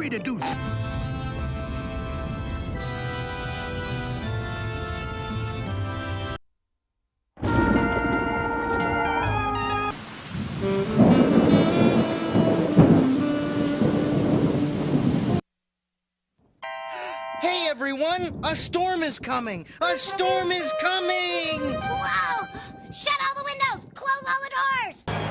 free to do. Hey, everyone! A storm is coming! A storm is coming! Whoa! Shut all the windows! Close all the doors!